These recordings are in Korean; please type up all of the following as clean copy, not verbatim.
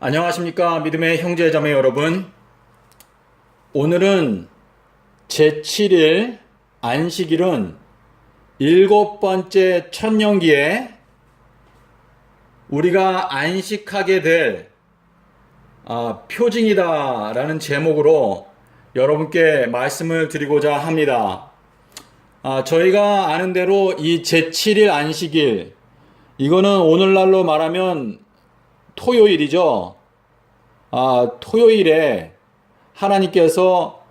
안녕하십니까 믿음의 형제자매 여러분. 오늘은 제7일 안식일은 일곱 번째 천년기에 우리가 안식하게 될 표징이다 라는 제목으로 여러분께 말씀을 드리고자 합니다. 저희가 아는 대로 이 제7일 안식일, 이거는 오늘날로 말하면 토요일이죠. 토요일에 하나님께서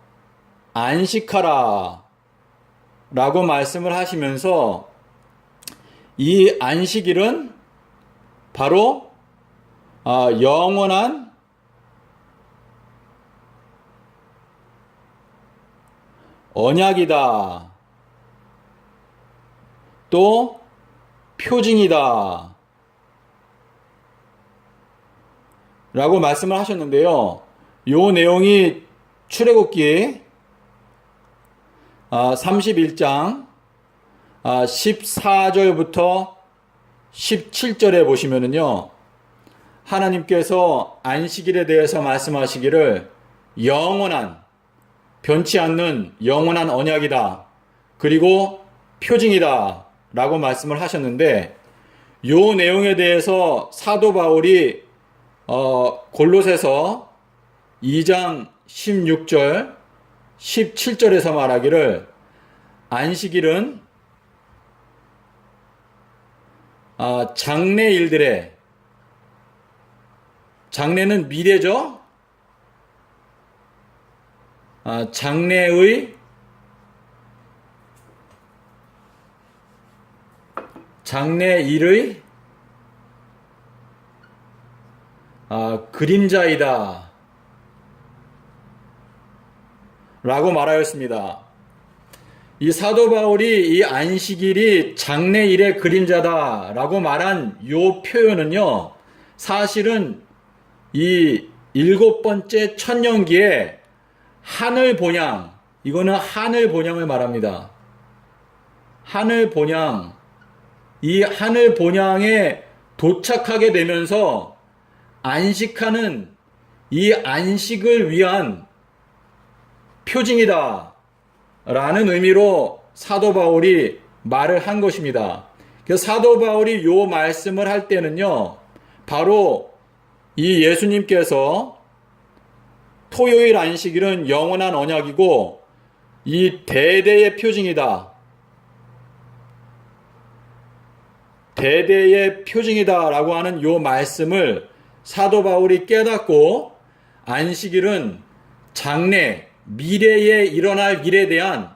안식하라 라고 말씀을 하시면서 이 안식일은 바로 영원한 언약이다, 또 표징이다 라고 말씀을 하셨는데요. 요 내용이 출애굽기 31장 14절부터 17절에 보시면은요, 하나님께서 안식일에 대해서 말씀하시기를 영원한, 변치 않는 영원한 언약이다, 그리고 표징이다 라고 말씀을 하셨는데, 요 내용에 대해서 사도 바울이 골로새서 2장 16절 17절에서 말하기를 안식일은 장래일들의, 장래는 미래죠. 장래일의 그림자이다 라고 말하였습니다. 이 사도 바울이 이 안식일이 장래일의 그림자다 라고 말한 요 표현은요, 사실은 이 일곱 번째 천년기에 하늘 본향, 이거는 하늘 본향을 말합니다. 하늘 본향, 이 하늘 본향에 도착하게 되면서 안식하는 이 안식을 위한 표징이다 라는 의미로 사도 바울이 말을 한 것입니다. 그래서 사도 바울이 요 말씀을 할 때는요, 바로 이 예수님께서 토요일 안식일은 영원한 언약이고 이 대대의 표징이다, 대대의 표징이다 라고 하는 요 말씀을 사도 바울이 깨닫고, 안식일은 장래, 미래에 일어날 일에 대한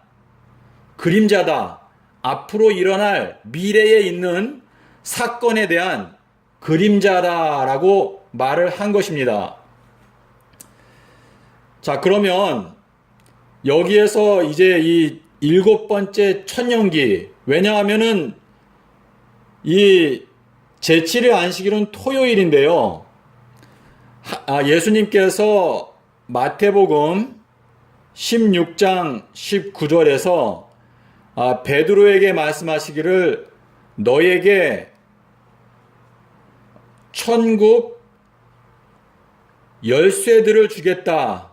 그림자다, 앞으로 일어날 미래에 있는 사건에 대한 그림자다 라고 말을 한 것입니다. 자, 그러면 여기에서 이제 이 일곱 번째 천년기, 왜냐하면은 이 제7일 안식일은 토요일인데요, 예수님께서 마태복음 16장 19절에서 베드로에게 말씀하시기를 너에게 천국 열쇠들을 주겠다,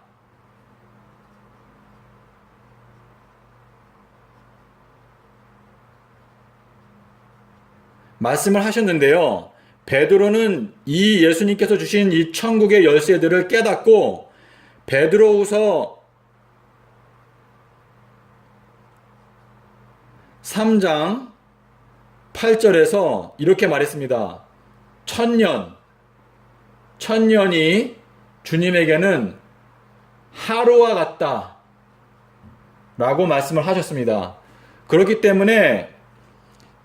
말씀을 하셨는데요. 베드로는 이 예수님께서 주신 이 천국의 열쇠들을 깨닫고 베드로후서 3장 8절에서 이렇게 말했습니다. 천년이 주님에게는 하루와 같다 라고 말씀을 하셨습니다. 그렇기 때문에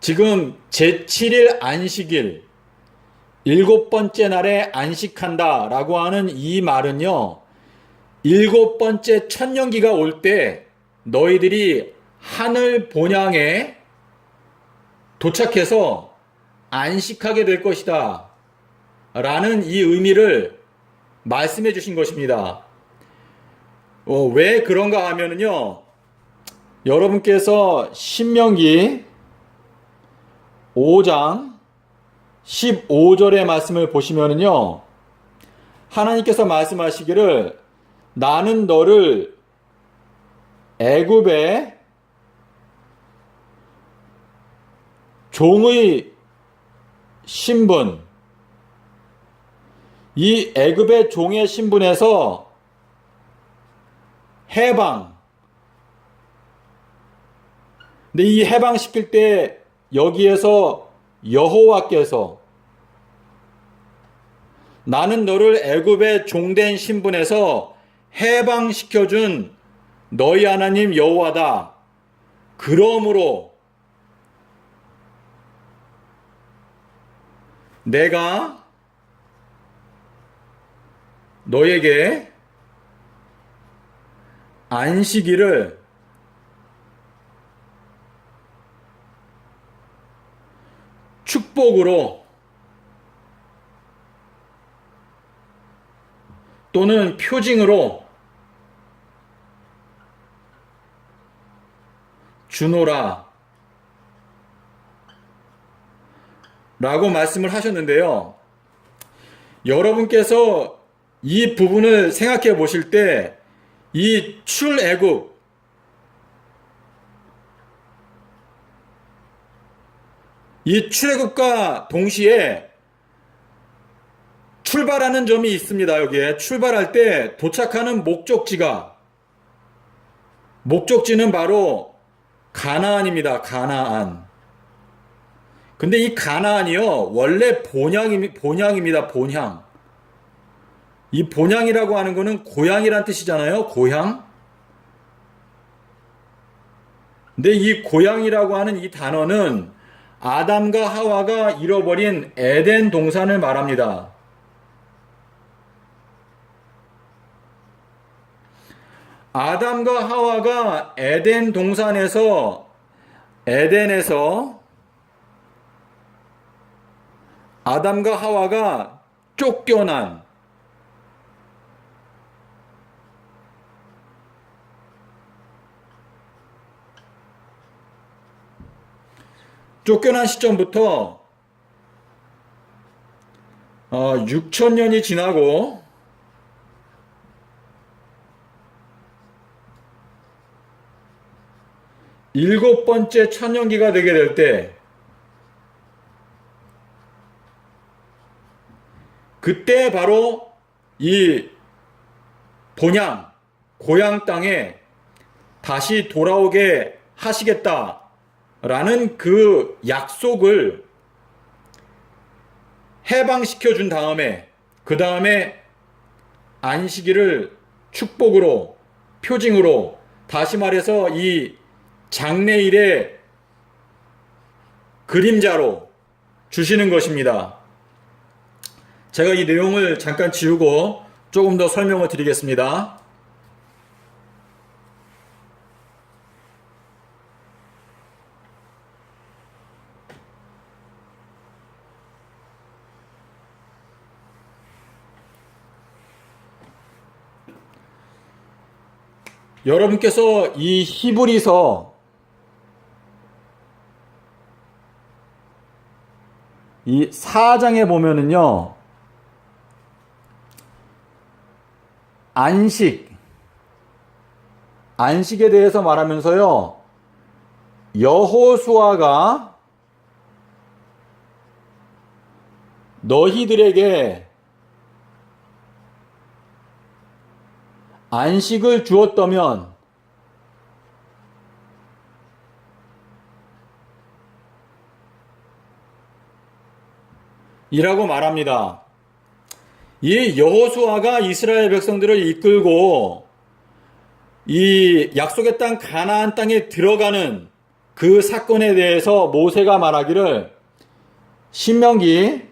지금 제7일 안식일, 일곱 번째 날에 안식한다 라고 하는 이 말은요, 일곱 번째 천년기가 올 때 너희들이 하늘 본향에 도착해서 안식하게 될 것이다 라는 이 의미를 말씀해 주신 것입니다. 왜 그런가 하면은요, 여러분께서 신명기 5장 15절의 말씀을 보시면은요, 하나님께서 말씀하시기를 나는 너를 애굽의 종의 신분, 이 애굽의 종의 신분에서 해방. 근데 이 해방시킬 때 여기에서 여호와께서 나는 너를 애굽의 종된 신분에서 해방시켜준 너희 하나님 여호와다. 그러므로 내가 너에게 안식일을 축복으로 또는 표징으로 주노라 라고 말씀을 하셨는데요. 여러분께서 이 부분을 생각해 보실 때 이 출애굽, 이 출애굽과 동시에 출발하는 점이 있습니다. 여기에 출발할 때 도착하는 목적지는 바로 가나안입니다. 가나안. 근데 이 가나안이요, 원래 본향입니다. 본향. 이 본향이라고 하는 거는 고향이란 뜻이잖아요. 고향. 근데 이 고향이라고 하는 이 단어는 아담과 하와가 잃어버린 에덴 동산을 말합니다. 아담과 하와가 에덴에서 아담과 하와가 쫓겨난 시점부터 6,000년이 지나고 일곱 번째 천년기가 되게 될 때 그때 바로 이 본향, 고향 땅에 다시 돌아오게 하시겠다라는 그 약속을 해방시켜 준 다음에 그 다음에 안식일을 축복으로, 표징으로, 다시 말해서 이 장래일의 그림자로 주시는 것입니다. 제가 이 내용을 잠깐 지우고 조금 더 설명을 드리겠습니다. 여러분께서 이 히브리서 이 4장에 보면은요, 안식에 대해서 말하면서요, 여호수아가 너희들에게 안식을 주었다면 이라고 말합니다. 이 여호수아가 이스라엘 백성들을 이끌고 이 약속의 땅 가나안 땅에 들어가는 그 사건에 대해서 모세가 말하기를 신명기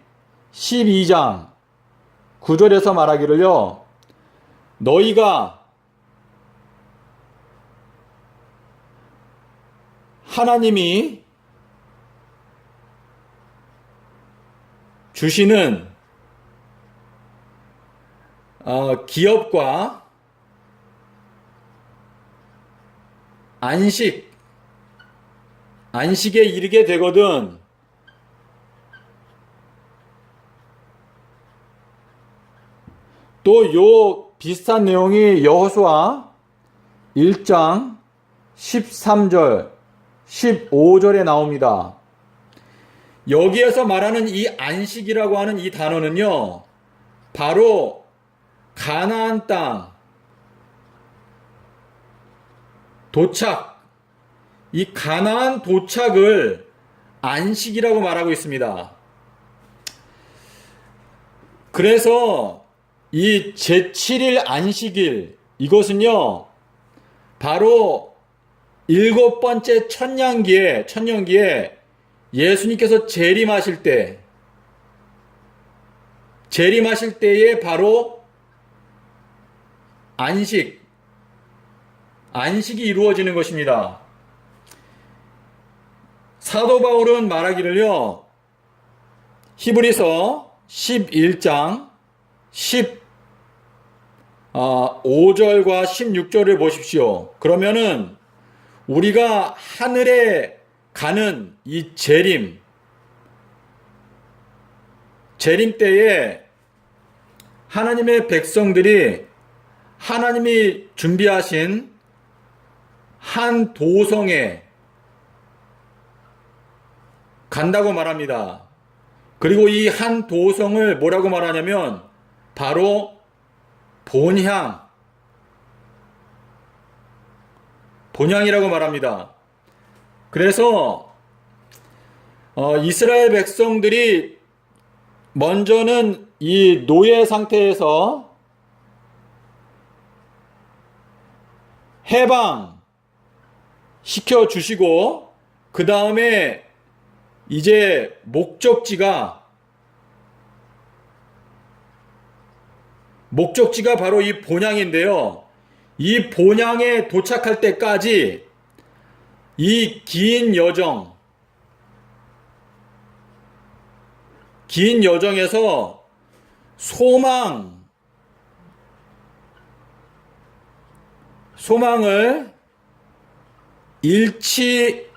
12장 9절에서 말하기를요, 너희가 하나님이 주시는 기업과 안식에 이르게 되거든 또 요 비슷한 내용이 여호수아 1장 13절, 15절에 나옵니다. 여기에서 말하는 이 안식이라고 하는 이 단어는요, 바로 가나안 땅 도착, 이 가나안 도착을 안식이라고 말하고 있습니다. 그래서 이 제7일 안식일, 이것은요, 바로 7번째 천년기에 예수님께서 재림하실 때에 바로 안식이 이루어지는 것입니다. 사도 바울은 말하기를요, 히브리서 11장 15절과 16절을 보십시오. 그러면은 우리가 하늘에 가는 이 재림 때에 하나님의 백성들이 하나님이 준비하신 한 도성에 간다고 말합니다. 그리고 이 한 도성을 뭐라고 말하냐면 바로 본향이라고 말합니다. 그래서 이스라엘 백성들이 먼저는 이 노예 상태에서 해방시켜 주시고, 그 다음에 이제 목적지가 바로 이 본향인데요. 이 본향에 도착할 때까지 이 긴 여정에서 소망을 잃지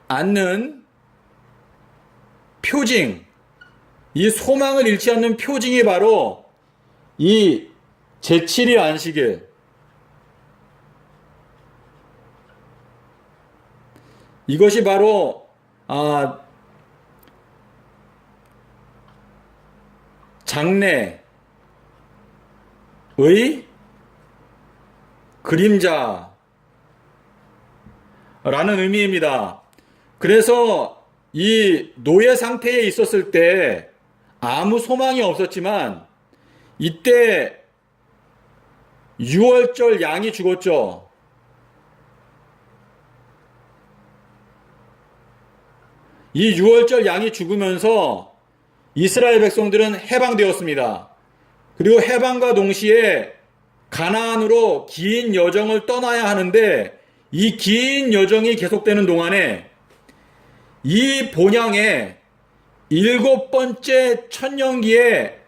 않는 표징, 이 소망을 잃지 않는 표징이 바로 이 제7일 안식일, 이것이 바로 장래의 그림자라는 의미입니다. 그래서 이 노예 상태에 있었을 때 아무 소망이 없었지만, 이때 6월절 양이 죽었죠. 이 6월절 양이 죽으면서 이스라엘 백성들은 해방되었습니다. 그리고 해방과 동시에 가나안으로 긴 여정을 떠나야 하는데, 이 긴 여정이 계속되는 동안에 이 본향에 7번째 천년기에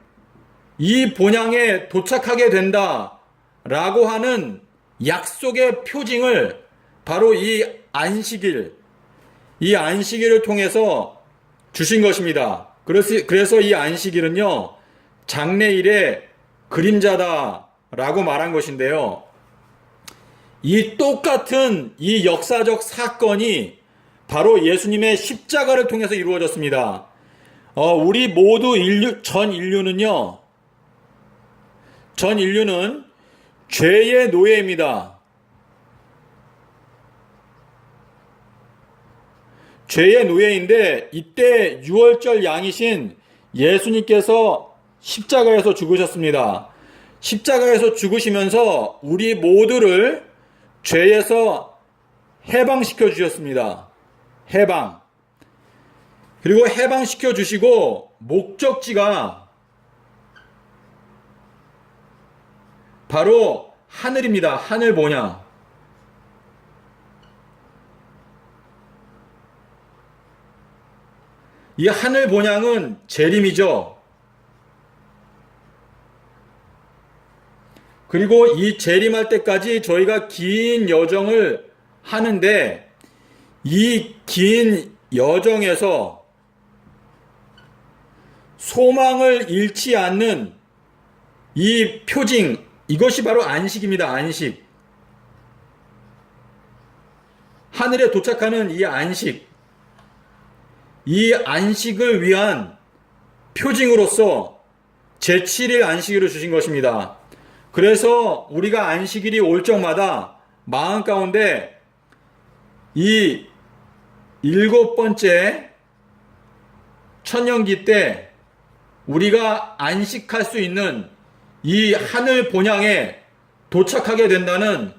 이 본향에 도착하게 된다라고 하는 약속의 표징을 바로 이 안식일을 통해서 주신 것입니다. 그래서 이 안식일은요, 장래일의 그림자다라고 말한 것인데요. 이 똑같은 이 역사적 사건이 바로 예수님의 십자가를 통해서 이루어졌습니다. 우리 모두 전 인류는 죄의 노예입니다. 죄의 노예인데, 이때 유월절 양이신 예수님께서 십자가에서 죽으셨습니다. 십자가에서 죽으시면서 우리 모두를 죄에서 해방시켜 주셨습니다. 그리고 해방시켜 주시고, 목적지가 바로 하늘입니다. 하늘 본향. 이 하늘 본향은 재림이죠. 그리고 이 재림할 때까지 저희가 긴 여정을 하는데, 이 긴 여정에서 소망을 잃지 않는 이 표징, 이것이 바로 안식입니다. 안식. 하늘에 도착하는 이 안식. 이 안식을 위한 표징으로서 제7일 안식일을 주신 것입니다. 그래서 우리가 안식일이 올 적마다 마음 가운데 이 7번째 천년기 때 우리가 안식할 수 있는 이 하늘 본향에 도착하게 된다는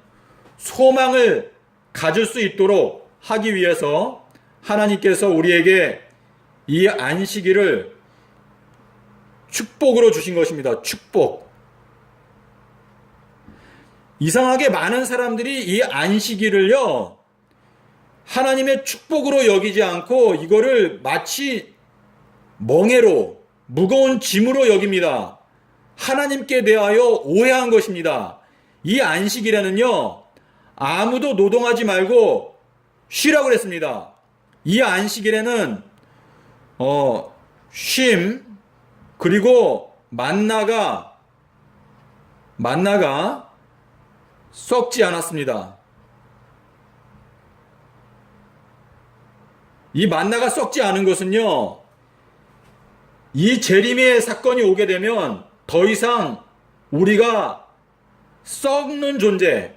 소망을 가질 수 있도록 하기 위해서 하나님께서 우리에게 이 안식일을 축복으로 주신 것입니다. 축복. 이상하게 많은 사람들이 이 안식일을요, 하나님의 축복으로 여기지 않고 이거를 마치 멍해로, 무거운 짐으로 여깁니다. 하나님께 대하여 오해한 것입니다. 이 안식일에는요, 아무도 노동하지 말고 쉬라고 그랬습니다. 이 안식일에는 쉼, 그리고 만나가 썩지 않았습니다. 이 만나가 썩지 않은 것은요, 이 재림의 사건이 오게 되면 더 이상 우리가 썩는 존재,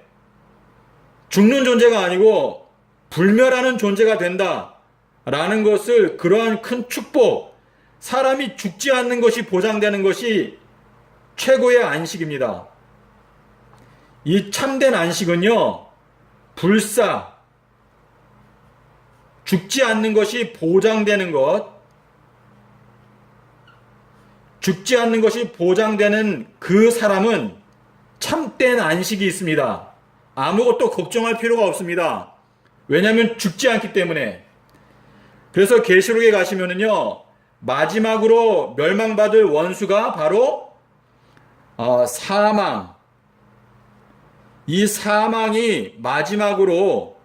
죽는 존재가 아니고 불멸하는 존재가 된다라는 것을, 그러한 큰 축복, 사람이 죽지 않는 것이 보장되는 것이 최고의 안식입니다. 이 참된 안식은요, 불사, 죽지 않는 것이 보장되는 것, 죽지 않는 것이 보장되는 그 사람은 참된 안식이 있습니다. 아무것도 걱정할 필요가 없습니다. 왜냐하면 죽지 않기 때문에. 그래서 계시록에 가시면은요, 마지막으로 멸망받을 원수가 바로 사망. 이 사망이 마지막으로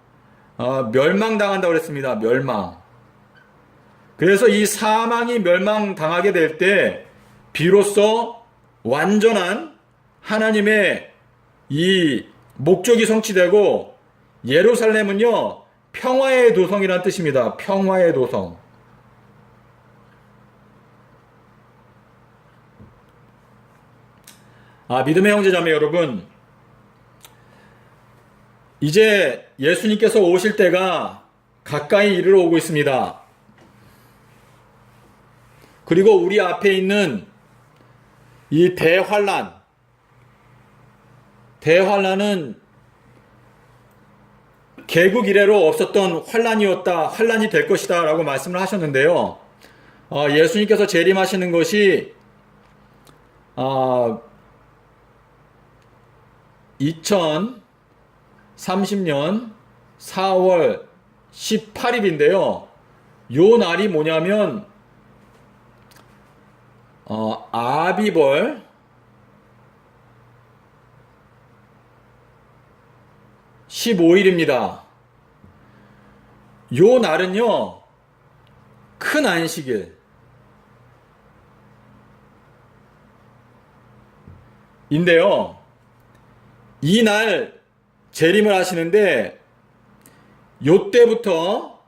멸망당한다고 그랬습니다. 멸망. 그래서 이 사망이 멸망당하게 될 때 비로소 완전한 하나님의 이 목적이 성취되고, 예루살렘은요, 평화의 도성이라는 뜻입니다. 평화의 도성. 믿음의 형제자매 여러분, 이제 예수님께서 오실 때가 가까이 이르러 오고 있습니다. 그리고 우리 앞에 있는 이 대환란은 개국 이래로 없었던 환란이 될 것이다 라고 말씀을 하셨는데요. 예수님께서 재림하시는 것이 2030년 4월 18일인데요. 요 날이 뭐냐면 아비벌 15일입니다. 요 날은요, 큰 안식일. 인데요, 이 날 재림을 하시는데, 요 때부터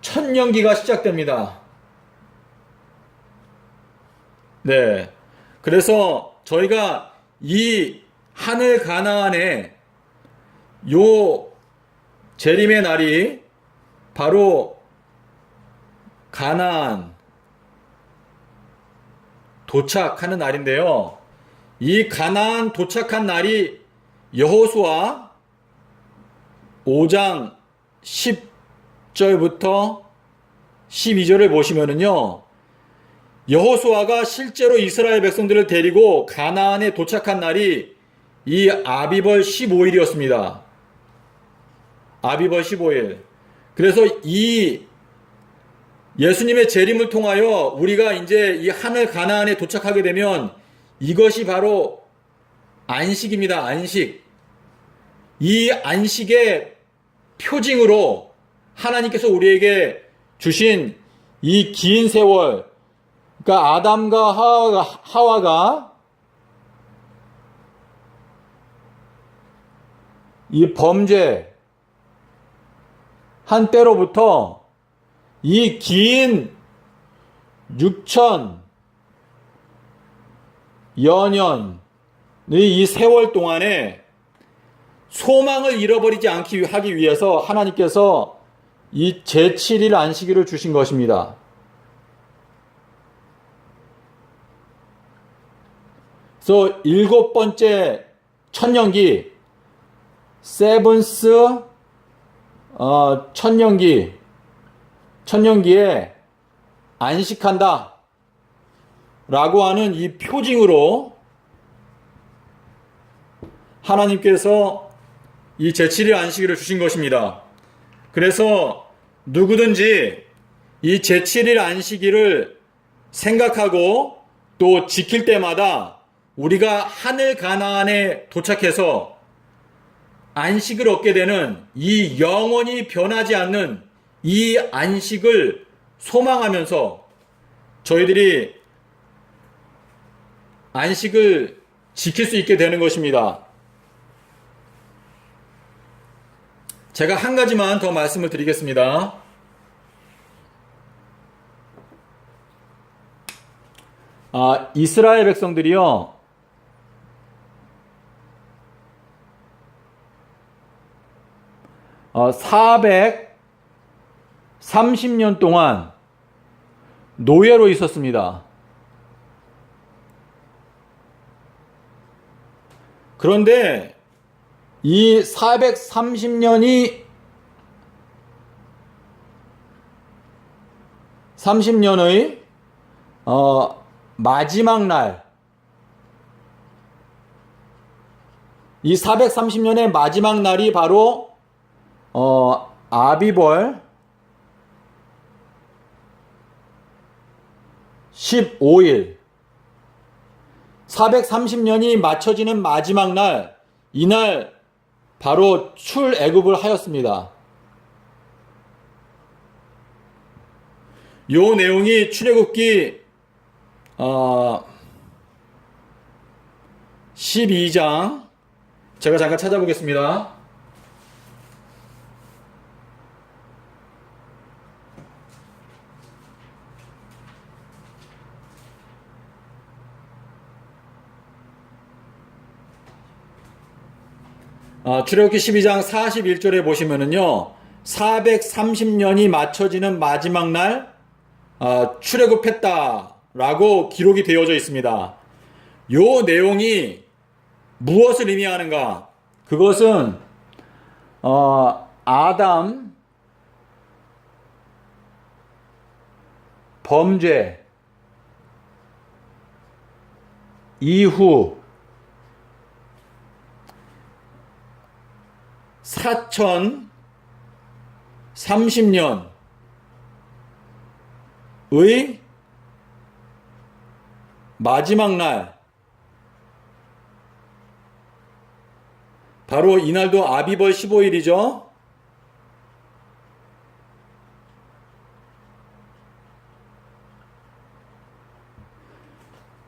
천년기가 시작됩니다. 네. 그래서 저희가 이 하늘 가나안에 요 재림의 날이 바로 가나안 도착하는 날인데요. 이 가나안 도착한 날이 여호수아 5장 10절부터 12절을 보시면은요, 여호수아가 실제로 이스라엘 백성들을 데리고 가나안에 도착한 날이 이 아비벌 15일이었습니다. 아비벌 15일. 그래서 이 예수님의 재림을 통하여 우리가 이제 이 하늘 가나안에 도착하게 되면 이것이 바로 안식입니다. 안식. 이 안식의 표징으로 하나님께서 우리에게 주신 이 긴 세월, 그러니까 아담과 하와가 이 범죄 한 때로부터 이 긴 6천여 년의 이 세월 동안에 소망을 잃어버리지 않기 하기 위해서 하나님께서 이 제7일 안식일을 주신 것입니다. 그래서 7번째 천년기, 세븐스 천년기에 안식한다 라고 하는 이 표징으로 하나님께서 이 제7일 안식일을 주신 것입니다. 그래서 누구든지 이 제7일 안식일을 생각하고 또 지킬 때마다 우리가 하늘 가나안에 도착해서 안식을 얻게 되는 이 영원히 변하지 않는 이 안식을 소망하면서 저희들이 안식을 지킬 수 있게 되는 것입니다. 제가 한 가지만 더 말씀을 드리겠습니다. 이스라엘 백성들이요, 430년 동안 노예로 있었습니다. 그런데 이 430년의 마지막 날, 이 430년의 마지막 날이 바로 아비벌 15일, 430년이 맞춰지는 마지막 날, 이날 바로 출애굽을 하였습니다. 요 내용이 출애굽기 12장, 제가 잠깐 찾아보겠습니다. 출애굽기 12장 41절에 보시면은요, 430년이 맞춰지는 마지막 날 출애굽했다라고 기록이 되어져 있습니다. 요 내용이 무엇을 의미하는가? 그것은 아담 범죄 이후 4030년의 마지막 날, 바로 이날도 아비벌 15일이죠.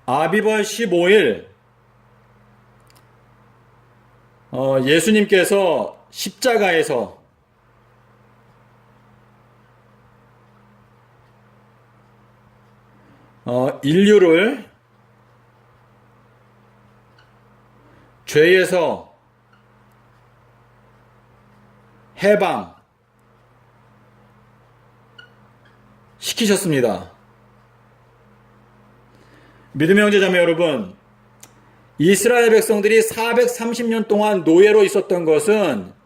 아비벌 15일, 예수님께서 십자가에서 인류를 죄에서 해방 시키셨습니다. 믿음의 형제자매 여러분, 이스라엘 백성들이 430년 동안 노예로 있었던 것은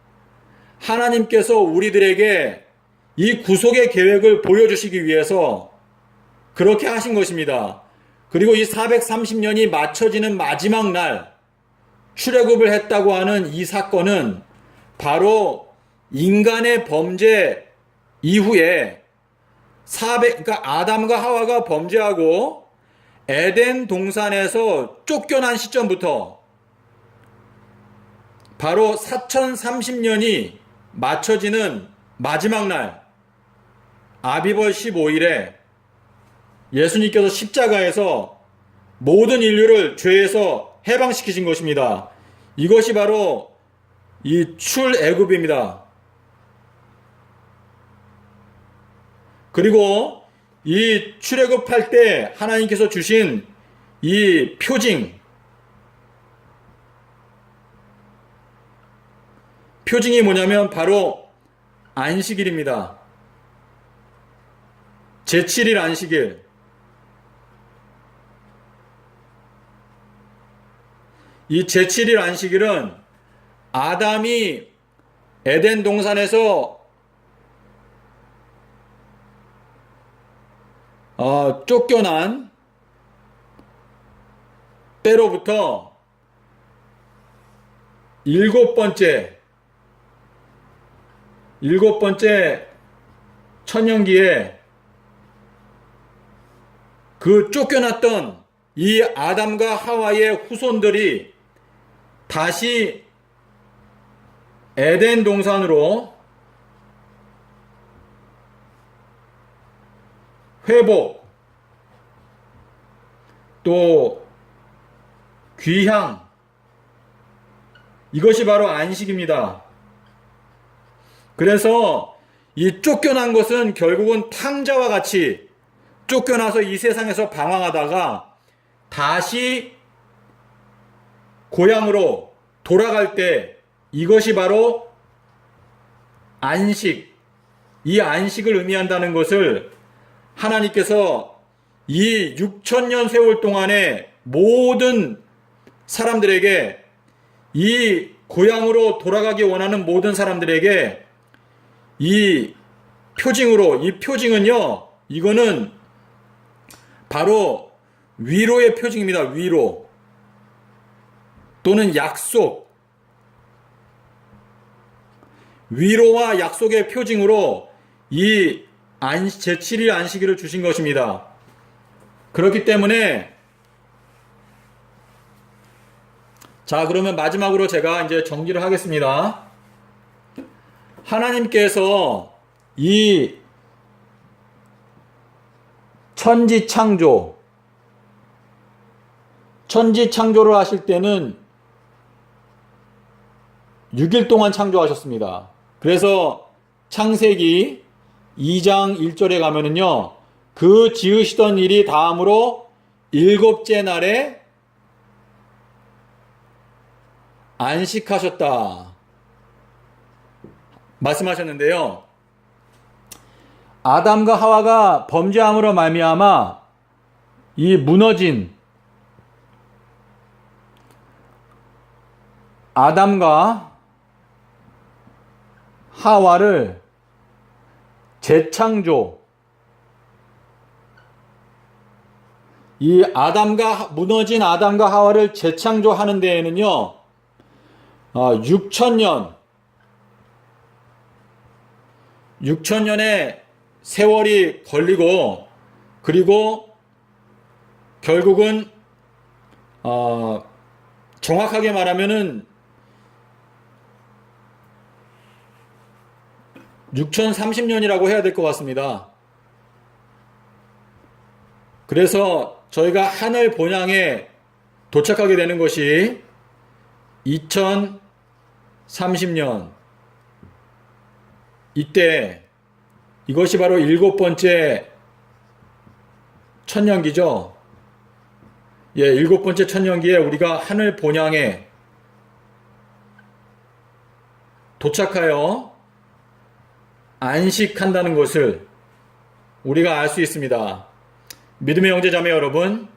하나님께서 우리들에게 이 구속의 계획을 보여주시기 위해서 그렇게 하신 것입니다. 그리고 이 430년이 맞춰지는 마지막 날 출애굽을 했다고 하는 이 사건은 바로 인간의 범죄 이후에 그러니까 아담과 하와가 범죄하고 에덴 동산에서 쫓겨난 시점부터 바로 4030년이 맞춰지는 마지막 날 아비벌 15일에 예수님께서 십자가에서 모든 인류를 죄에서 해방시키신 것입니다. 이것이 바로 이 출애굽입니다. 그리고 이 출애굽할 때 하나님께서 주신 이 표징이 뭐냐면 바로 안식일입니다. 제7일 안식일. 이 제7일 안식일은 아담이 에덴 동산에서 쫓겨난 때로부터 일곱 번째 천년기에 그 쫓겨났던 이 아담과 하와의 후손들이 다시 에덴 동산으로 회복, 또 귀향, 이것이 바로 안식입니다. 그래서 이 쫓겨난 것은 결국은 탕자와 같이 쫓겨나서 이 세상에서 방황하다가 다시 고향으로 돌아갈 때 이것이 바로 안식, 이 안식을 의미한다는 것을 하나님께서 이 6천년 세월 동안에 모든 사람들에게, 이 고향으로 돌아가기 원하는 모든 사람들에게 이 표징은요, 이거는 바로 위로의 표징입니다. 위로 또는 약속, 위로와 약속의 표징으로 이 제7일 안식일을 주신 것입니다. 그렇기 때문에 자, 그러면 마지막으로 제가 이제 정리를 하겠습니다. 하나님께서 이 천지 창조를 하실 때는 6일 동안 창조하셨습니다. 그래서 창세기 2장 1절에 가면은요, 그 지으시던 일이 다음으로 7째 날에 안식하셨다 말씀하셨는데요. 아담과 하와가 범죄함으로 말미암아 이 무너진 아담과 하와를 재창조, 이 무너진 아담과 하와를 재창조하는 데에는요, 6천년의 세월이 걸리고, 그리고 결국은 정확하게 말하면은 6030년이라고 해야 될 것 같습니다. 그래서 저희가 하늘 본향에 도착하게 되는 것이 2030년, 이때 이것이 바로 7번째 천년기죠. 예, 7번째 천년기에 우리가 하늘 본향에 도착하여 안식한다는 것을 우리가 알 수 있습니다. 믿음의 형제 자매 여러분,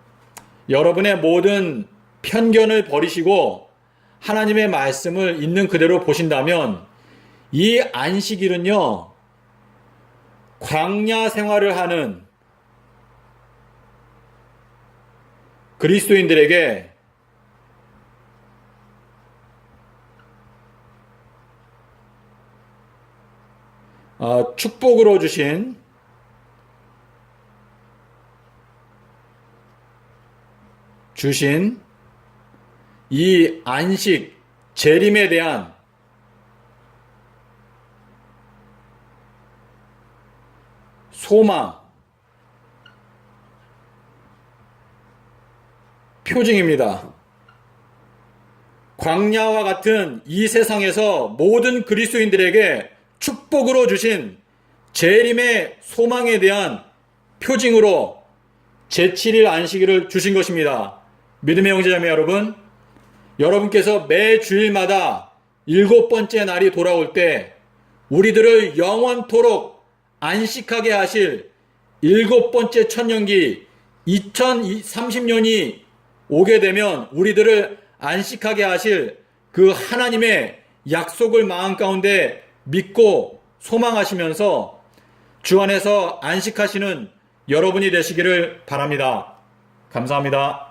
여러분의 모든 편견을 버리시고 하나님의 말씀을 있는 그대로 보신다면 이 안식일은요, 광야 생활을 하는 그리스도인들에게 축복으로 주신 이 안식, 재림에 대한 소망, 표징입니다. 광야와 같은 이 세상에서 모든 그리스도인들에게 축복으로 주신 재림의 소망에 대한 표징으로 제7일 안식일을 주신 것입니다. 믿음의 형제자매 여러분, 여러분께서 매 주일마다 7번째 날이 돌아올 때 우리들을 영원토록 안식하게 하실 7번째 천년기 2030년이 오게 되면 우리들을 안식하게 하실 그 하나님의 약속을 마음 가운데 믿고 소망하시면서 주 안에서 안식하시는 여러분이 되시기를 바랍니다. 감사합니다.